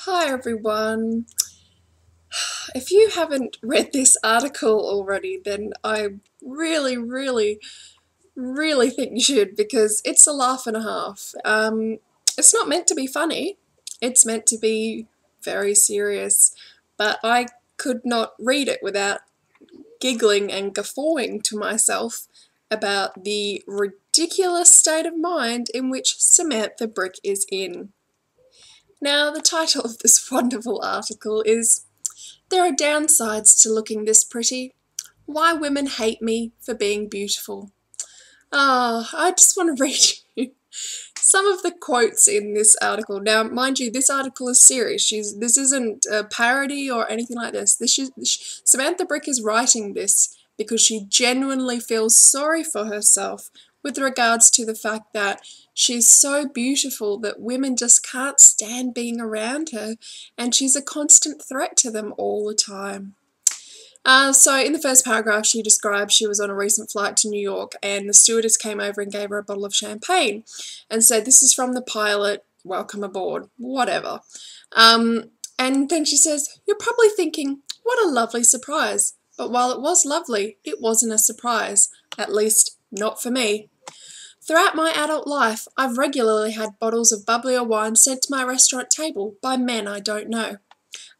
Hi everyone. If you haven't read this article already, then I really think you should, because it's a laugh and a half. It's not meant to be funny, it's meant to be very serious, but I could not read it without giggling and guffawing to myself about the ridiculous state of mind in which Samantha Brick is in. Now, the title of this wonderful article is "There are downsides to looking this pretty. Why women hate me for being beautiful." I just want to read you some of the quotes in this article. Now, mind you, this article is serious. This isn't a parody or anything like this. Samantha Brick is writing this because she genuinely feels sorry for herself with regards to the fact that she's so beautiful that women just can't stand being around her, and she's a constant threat to them all the time. So in the first paragraph, she described she was on a recent flight to New York, and the stewardess came over and gave her a bottle of champagne and said, "This is from the pilot, welcome aboard," whatever. And then she says, "You're probably thinking, what a lovely surprise." But while it was lovely, it wasn't a surprise, at least not for me. "Throughout my adult life, I've regularly had bottles of bubblier wine sent to my restaurant table by men I don't know.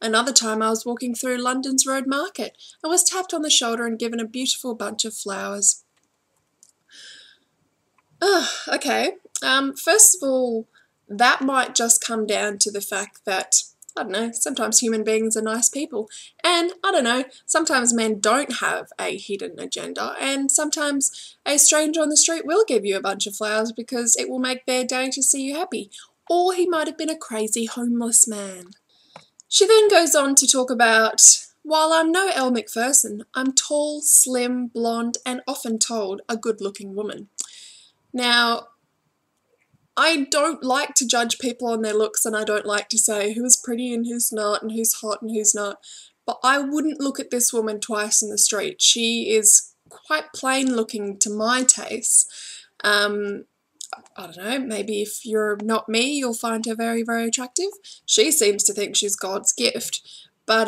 Another time I was walking through London's Road Market and was tapped on the shoulder and given a beautiful bunch of flowers." Okay. First of all, that might just come down to the fact that, I don't know, sometimes human beings are nice people. And, I don't know, sometimes men don't have a hidden agenda, and sometimes a stranger on the street will give you a bunch of flowers because it will make their day to see you happy. Or he might have been a crazy homeless man. She then goes on to talk about, "While I'm no Elle Macpherson, I'm tall, slim, blonde, and often told a good-looking woman." Now, I don't like to judge people on their looks, and I don't like to say who's pretty and who's not, and who's hot and who's not, but I wouldn't look at this woman twice in the street. She is quite plain looking to my taste. I don't know, maybe if you're not me, you'll find her very, very attractive. She seems to think she's God's gift. But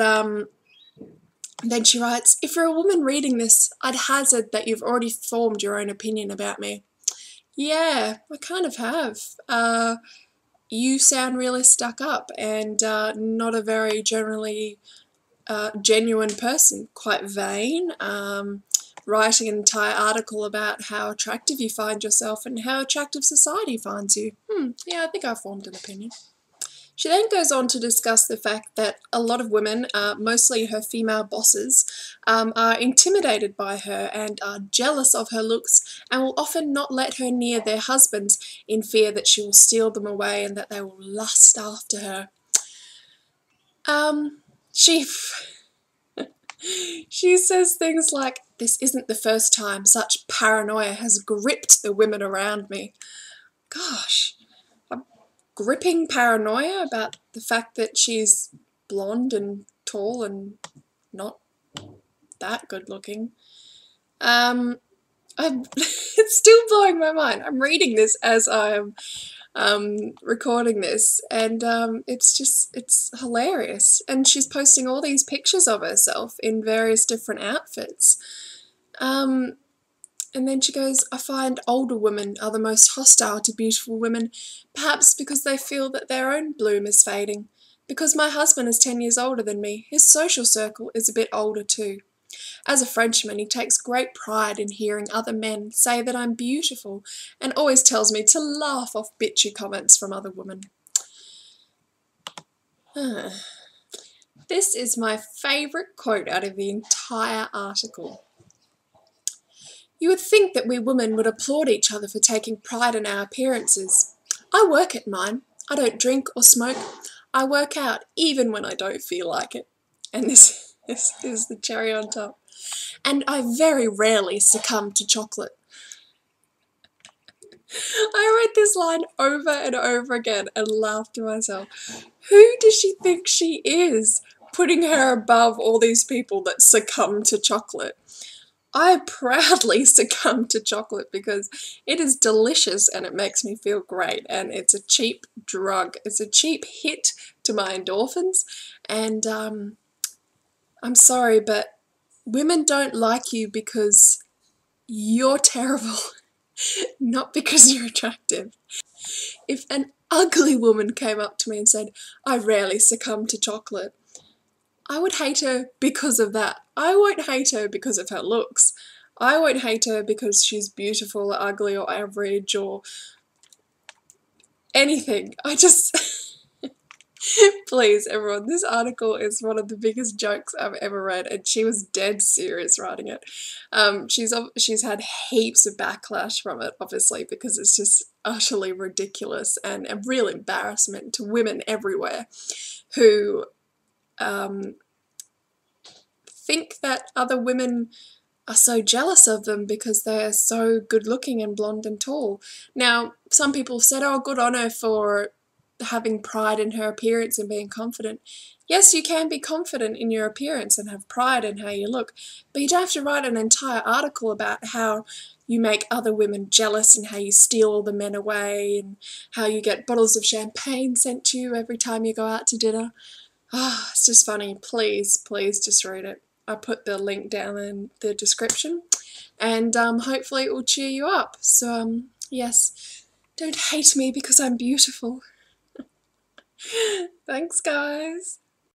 then she writes, "If you're a woman reading this, I'd hazard that you've already formed your own opinion about me." Yeah, I kind of have. You sound really stuck up and not a very generally genuine person, quite vain, writing an entire article about how attractive you find yourself and how attractive society finds you. Yeah, I think I've formed an opinion. She then goes on to discuss the fact that a lot of women, mostly her female bosses, are intimidated by her and are jealous of her looks and will often not let her near their husbands in fear that she will steal them away and that they will lust after her. She says things like, "This isn't the first time such paranoia has gripped the women around me." Gosh, gripping paranoia about the fact that she's blonde and tall and not that good looking. It's still blowing my mind. I'm reading this as I'm recording this, and it's hilarious. And she's posting all these pictures of herself in various different outfits. And then she goes, "I find older women are the most hostile to beautiful women, perhaps because they feel that their own bloom is fading. Because my husband is 10 years older than me, his social circle is a bit older too. As a Frenchman, he takes great pride in hearing other men say that I'm beautiful and always tells me to laugh off bitchy comments from other women." This is my favourite quote out of the entire article. "You would think that we women would applaud each other for taking pride in our appearances. I work at mine. I don't drink or smoke. I work out even when I don't feel like it." And this is the cherry on top. "And I very rarely succumb to chocolate." I read this line over and over again and laughed to myself. Who does she think she is, putting her above all these people that succumb to chocolate? I proudly succumb to chocolate because it is delicious and it makes me feel great, and it's a cheap drug. It's a cheap hit to my endorphins, and I'm sorry, but women don't like you because you're terrible, not because you're attractive. If an ugly woman came up to me and said, I rarely succumb to chocolate, I would hate her because of that. I won't hate her because of her looks. I won't hate her because she's beautiful or ugly or average or anything. I just... Please, everyone, this article is one of the biggest jokes I've ever read, and she was dead serious writing it. She's had heaps of backlash from it, obviously, because it's just utterly ridiculous and a real embarrassment to women everywhere who think that other women are so jealous of them because they're so good looking and blonde and tall. Now, some people have said, oh, good on her for having pride in her appearance and being confident. Yes, you can be confident in your appearance and have pride in how you look, but you don't have to write an entire article about how you make other women jealous and how you steal all the men away and how you get bottles of champagne sent to you every time you go out to dinner. Ah, it's just funny. Please, please just read it. I put the link down in the description, and hopefully it will cheer you up. So, yes, don't hate me because I'm beautiful. Thanks, guys.